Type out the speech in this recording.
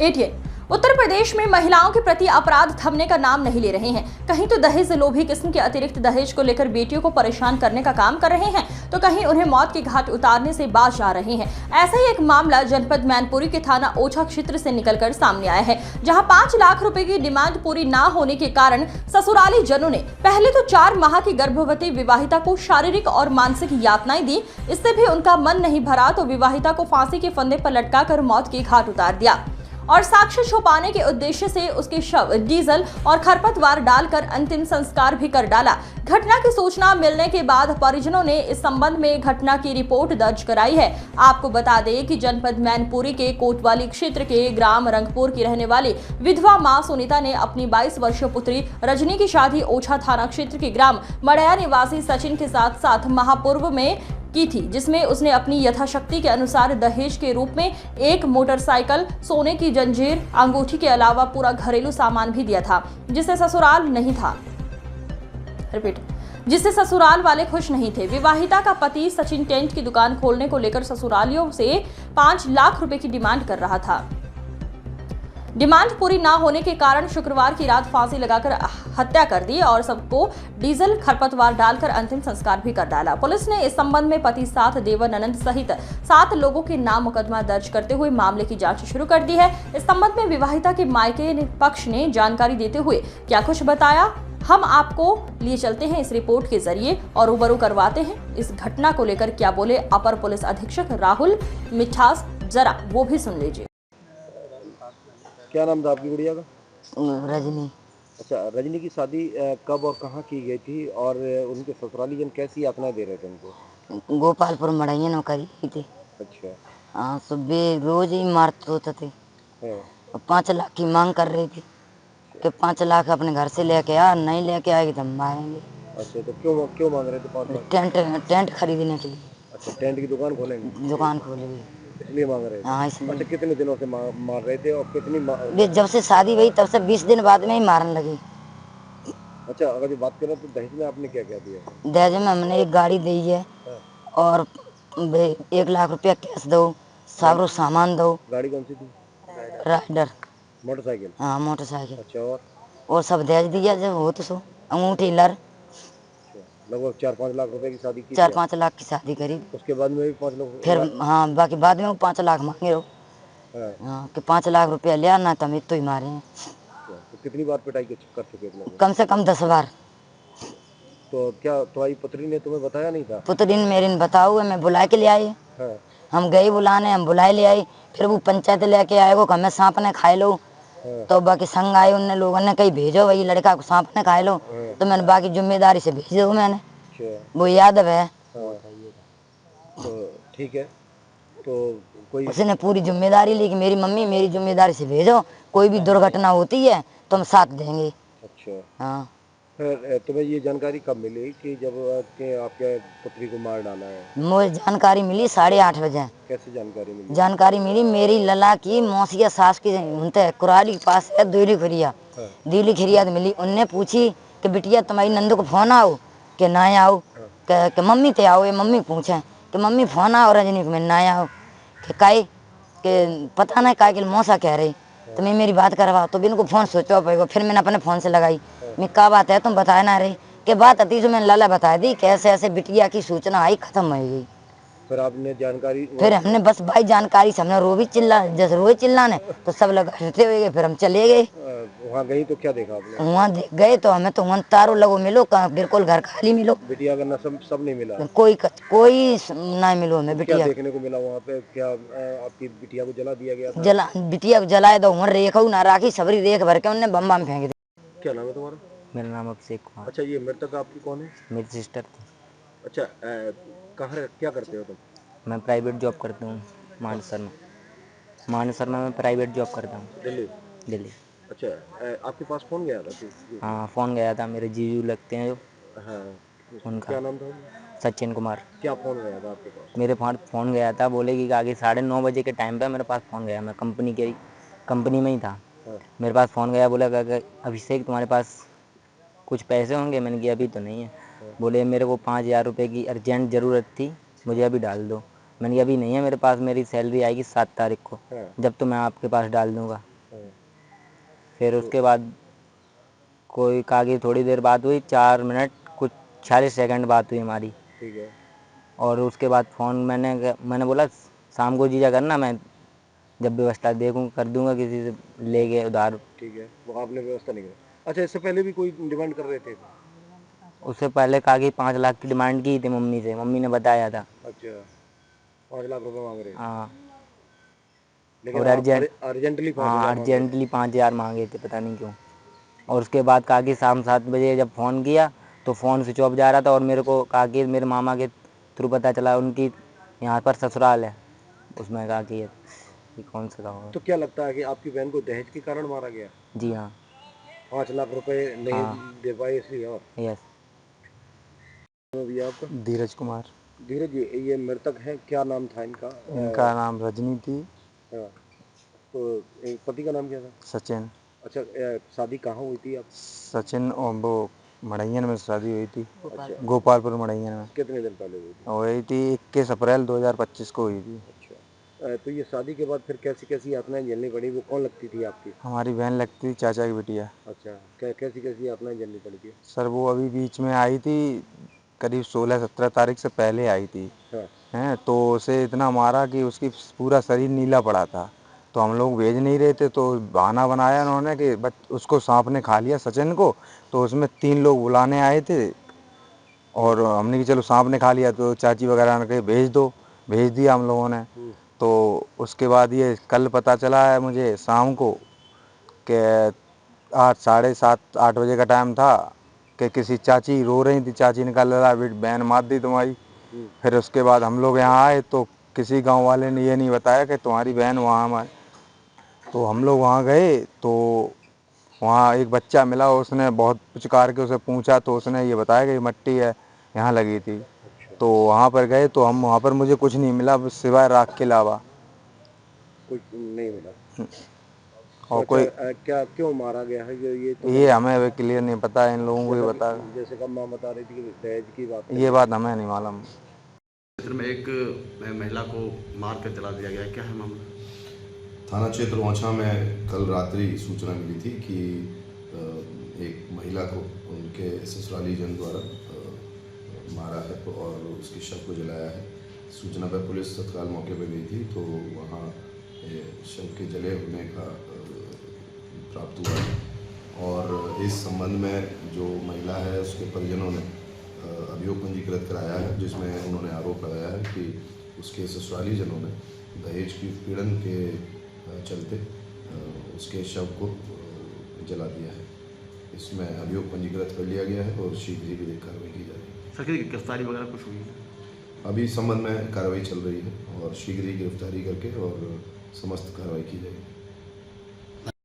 ATN Uttar Pradesh में महिलाओं के प्रति अपराध थमने का नाम नहीं ले रहे हैं। कहीं तो दहेज लोभी किस्म के अतिरिक्त दहेज को लेकर बेटियों को परेशान करने का काम कर रहे हैं, तो कहीं उन्हें मौत के घाट उतारने से बाज आ रहे हैं। ऐसा ही एक मामला जनपद मैनपुरी के थाना ओछा क्षेत्र से निकलकर सामने आया है, जहां 5 लाख रुपए की डिमांड पूरी न होने के कारण ससुराली जनों ने पहले तो 4 माह की गर्भवती विवाहिता को शारीरिक और मानसिक यातनाएं दी। इससे भी उनका मन नहीं भरा तो विवाहिता को फांसी के फंदे पर लटकाकर मौत के घाट उतार दिया और साक्ष्य छुपाने के उद्देश्य से उसके शव डीजल और खरपतवार डालकर अंतिम संस्कार भी कर डाला। घटना की सूचना मिलने के बाद परिजनों ने इस संबंध में घटना की रिपोर्ट दर्ज कराई है। आपको बता दें कि जनपद मैनपुरी के कोतवाली क्षेत्र के ग्राम रंगपुर की रहने वाली विधवा मां सुनीता ने अपनी 22 वर्षीय पुत्री रजनी की शादी ओछा थाना क्षेत्र के ग्राम मड़या निवासी सचिन के साथ महापूर्व में की थी, जिसमें उसने अपनी यथाशक्ति के अनुसार दहेज के रूप में एक मोटरसाइकिल, सोने की जंजीर, अंगूठी के अलावा पूरा घरेलू सामान भी दिया था, जिससे ससुराल वाले खुश नहीं थे। विवाहिता का पति सचिन टेंट की दुकान खोलने को लेकर ससुरालियों से 5 लाख रुपए की डिमांड कर रहा था। डिमांड पूरी ना होने के कारण शुक्रवार की रात फांसी लगाकर हत्या कर दी और सबको डीजल खरपतवार डालकर अंतिम संस्कार भी कर डाला। पुलिस ने इस संबंध में पति साथ देवर ननंद सहित 7 लोगों के नाम मुकदमा दर्ज करते हुए मामले की जांच शुरू कर दी है। इस संबंध में विवाहिता के मायके पक्ष ने जानकारी देते हुए क्या कुछ बताया, हम आपको लिए चलते हैं इस रिपोर्ट के जरिए और रूबरू करवाते हैं। इस घटना को लेकर क्या बोले अपर पुलिस अधीक्षक राहुल मिठास, जरा वो भी सुन लीजिए। क्या नाम था आपकी गुड़िया का? रजनी। अच्छा, रजनी की शादी कब और कहाँ की गई थी और उनके ससुराली जन कैसी यातना दे रहे थे उनको? गोपालपुर मड़ैया नौकरी की थी। अच्छा। हाँ, सुबह रोज ही मारते होते थे। और 5 लाख की मांग कर रही थी कि 5 लाख अपने घर से लेके आ, नहीं लेके आएगी तो हम मारेंगे। अच्छा, तो क्यों मांग रहे थे 5 लाख? टेंट खरीदने के लिए। अच्छा, टेंट की दुकान खोलेंगे? दुकान खोलेगी इसलिए मांग रहे थे? हाँ, इसलिए। अच्छा, कितने दिनों से मार रहे थे और कितनी जब से शादी हुई तब से 20 दिन बाद में ही मारने लगी। अच्छा, अगर जो बात करें तो दहेज में आपने क्या क्या दिया? दहेज में हमने एक गाड़ी दी है और 1 लाख रुपया कैश दो, सारो सामान दो। गाड़ी कौन सी थी? राइडर। मोटरसाइकिल? हाँ, मोटरसाइकिल। अच्छा, और सब दहेज दिया जब हो तो सो अंगूठी लर। लगभग 4-5 लाख रुपए की शादी की? 4-5 लाख की शादी करी। उसके बाद में भी 5 लाख? फिर हाँ, बाकी बाद में वो 5 लाख मांगे रहो। हाँ, कि 5 लाख रुपया लिया ना तो हम तो ही मारे हैं। तो कितनी बार पिटाई कर चुके हैं? कम से कम 10 बार। तो क्या तुम्हारी पुत्री ने तुम्हें बताया नहीं था? पुत्री ने मेरे ने बताओ, मैं बुला के ले आई। हम गए बुलाने, हम बुलाए ले आई। फिर वो पंचायत लेके आए, वो हमें सांप ने खाए लो। तो बाकी संग आए उन लोगों ने कहीं भेजो वही लड़का को सांप ने खाए लो। तो मैंने बाकी जिम्मेदारी से भेज दो मैंने। वो यादव है। तो ठीक है, तो कोई उसने पूरी जिम्मेदारी ली कि मेरी मम्मी मेरी जिम्मेदारी से भेजो, कोई भी दुर्घटना होती है तो हम साथ देंगे। अच्छा। हाँ। फिर तुम्हें ये जानकारी कब मिली कि जब आपके पुत्री को मार डाला है? मुझे जानकारी मिली 8:30 बजे। कैसे जानकारी मिली? जानकारी मिली मेरी लला की मौसिया सास की उनते कुराली के पास है दिली खिरिया मिली। उनने पूछी कि बिटिया तुम्हारी नंदू को फोन आओ कि ना आओ, कि मम्मी ते आओ। ये मम्मी पूछे कि मम्मी फोन आओ रजनी को, मैं ना आओ कि पता नहीं काय के मौसा कह रही। तो मैं मेरी बात करवा तो भी इनको फोन सोचो पड़ेगा। फिर मैंने अपने फोन से लगाई, मैं क्या बात है तुम बताया ना रही कि बात अति जो मैंने लाला बता दी कि ऐसे ऐसे बिटिया की सूचना आई, खत्म हो गई। फिर आपने जानकारी? फिर हमने बस भाई जानकारी से हमने रोज चिल्लाने तो सब लोग हंसते हुए फिर हम चले गए। वहाँ गई तो क्या देखा आपने? वहाँ गए तो हमें तो वहाँ तारो लगो मिलो, बिल्कुल घर खाली मिलो। बिटिया का सब नहीं मिला? कोई नहीं मिलो हमें। बिटिया देखने को मिला वहाँ पे? क्या आपकी बिटिया को जला दिया गया था? बिटिया को जलाए दो, वहाँ रेख ना राखी सबरी रेख भर के उन्हें बम फेंक दी। क्या नाम है तुम्हारा? मेरा नाम अभिषेक कुमार। अच्छा, ये मृतक आपकी कौन है? मेरी सिस्टर थी। अच्छा, कहाँ क्या करते हो तुम? मैं प्राइवेट जॉब करता हूँ मानसर में मैं प्राइवेट जॉब करता हूँ। दिल्ली। अच्छा, आपके पास फोन गया था? हाँ, फ़ोन गया था, मेरे जीजू लगते हैं जो। हाँ, उनका क्या नाम था? सचिन कुमार। क्या फ़ोन गया था आपके पास? मेरे पास फ़ोन गया था, बोले कि आगे 9:30 बजे के टाइम पे मेरे पास फ़ोन गया। मैं कंपनी में ही था। मेरे पास फ़ोन गया, बोला कि अभिषेक तुम्हारे पास कुछ पैसे होंगे? मैंने कहा अभी तो नहीं है। बोले मेरे को 5,000 रुपये की अर्जेंट ज़रूरत थी, मुझे अभी डाल दो। मैंने कहा अभी नहीं है मेरे पास, मेरी सैलरी आएगी 7 तारीख को, जब तो मैं आपके पास डाल दूँगा। फिर उसके बाद कोई कागी थोड़ी देर बात हुई, 4 मिनट कुछ 46 सेकंड बात हुई हमारी। ठीक है। और उसके बाद फ़ोन मैंने बोला शाम को जीजा करना, मैं जब व्यवस्था देखूँ कर दूंगा किसी से लेके उधार। ठीक है, वो आपने व्यवस्था नहीं करी। अच्छा, इससे पहले भी कोई डिमांड कर रहे थे? उससे पहले कागी 5 लाख की डिमांड की थी मम्मी से, मम्मी ने बताया था। अच्छा, 5 लाख रुपए मांग रहे थे, हाँ, लेकिन और आप अर्जेंटली 5,000 मांग रहे थे। अर्जेंटली 5,000 मांगे थे, पता नहीं क्यों। और उसके बाद काकी शाम 7 बजे जब फ़ोन किया तो फ़ोन स्विच ऑफ जा रहा था, और मेरे को काकी मेरे मामा के थ्रू पता चला उनकी यहाँ पर ससुराल है, उसमें काकी है। ये कौन सा गाँव है? तो क्या लगता है कि आपकी बहन को दहेज के कारण मारा गया? जी हाँ। 5 लाख रुपए नहीं हाँ। दे पाए इसलिए? और यस। अभी आपका धीरज कुमार। धीरज जी, ये मृतक है, क्या नाम था इनका? इनका नाम रजनी थी। हाँ, तो पति का नाम क्या था? सचिन। अच्छा, शादी कहाँ हुई थी आप? सचिन और वो मड़ैयन में शादी हुई थी। अच्छा, गोपालपुर मड़ैयन में कितने दिन पहले हुई थी? हुई थी। 21 अप्रैल 2025 को हुई थी। अच्छा, तो ये शादी के बाद फिर कैसी कैसी यातनाएं झेलनी पड़ी? वो कौन लगती थी आपकी? हमारी बहन लगती थी, चाचा की बिटिया। अच्छा, कैसी कैसी यातनाएं झेलनी पड़ी थी? सर वो अभी बीच में आई थी, करीब 16-17 तारीख से पहले आई थी। हाँ, हैं तो उसे इतना मारा कि उसकी पूरा शरीर नीला पड़ा था। तो हम लोग भेज नहीं रहे थे, तो बहाना बनाया उन्होंने कि उसको सांप ने खा लिया, सचिन को। तो उसमें 3 लोग बुलाने आए थे, और हमने कि चलो सांप ने खा लिया, तो चाची वगैरह ने कहा भेज दो, भेज दिया हम लोगों ने। तो उसके बाद ये कल पता चला है मुझे शाम को कि 7:30-8 बजे का टाइम था कि किसी चाची रो रही थी, चाची ने कहा लला बहन मार दी तुम्हारी। फिर उसके बाद हम लोग यहाँ आए तो किसी गांव वाले ने ये नहीं बताया कि तुम्हारी बहन वहाँ है। तो हम लोग वहाँ गए तो वहाँ एक बच्चा मिला, उसने बहुत पुचकार के उसे पूछा, तो उसने ये बताया कि मट्टी है यहाँ लगी थी। तो वहाँ पर गए तो हम वहाँ पर मुझे कुछ नहीं मिला सिवाय राख के अलावा। कुछ नहीं मिला। तो और अच्छा, कोई क्या क्यों मारा गया है ये तो ये हमें अभी क्लियर नहीं पता है, इन लोगों को ही बता। जैसे कब माँ बता रही थी कि दहेज की बात ये बात हमें नहीं मालूम। क्षेत्र में एक महिला को मार कर जला दिया गया है, क्या है मामला? थाना क्षेत्र ओछा में कल रात्रि सूचना मिली थी कि एक महिला को उनके ससुराली जन द्वारा मारा है और उसके शव को जलाया है। सूचना पर पुलिस तत्काल मौके पर गई थी, तो वहाँ शव के जले होने का प्राप्त हुआ। और इस संबंध में जो महिला है उसके परिजनों ने अभियोग पंजीकृत कराया है, जिसमें उन्होंने आरोप लगाया है कि उसके ससुराली जनों ने दहेज की उत्पीड़न के चलते उसके शव को जला दिया है। इसमें अभियोग पंजीकृत कर लिया गया है और शीघ्र ही विधिक कार्रवाई की जा रही है। सर की गिरफ्तारी वगैरह कुछ हुई है? अभी इस संबंध में कार्रवाई चल रही है और शीघ्र ही गिरफ्तारी करके और समस्त कार्रवाई की जाएगी।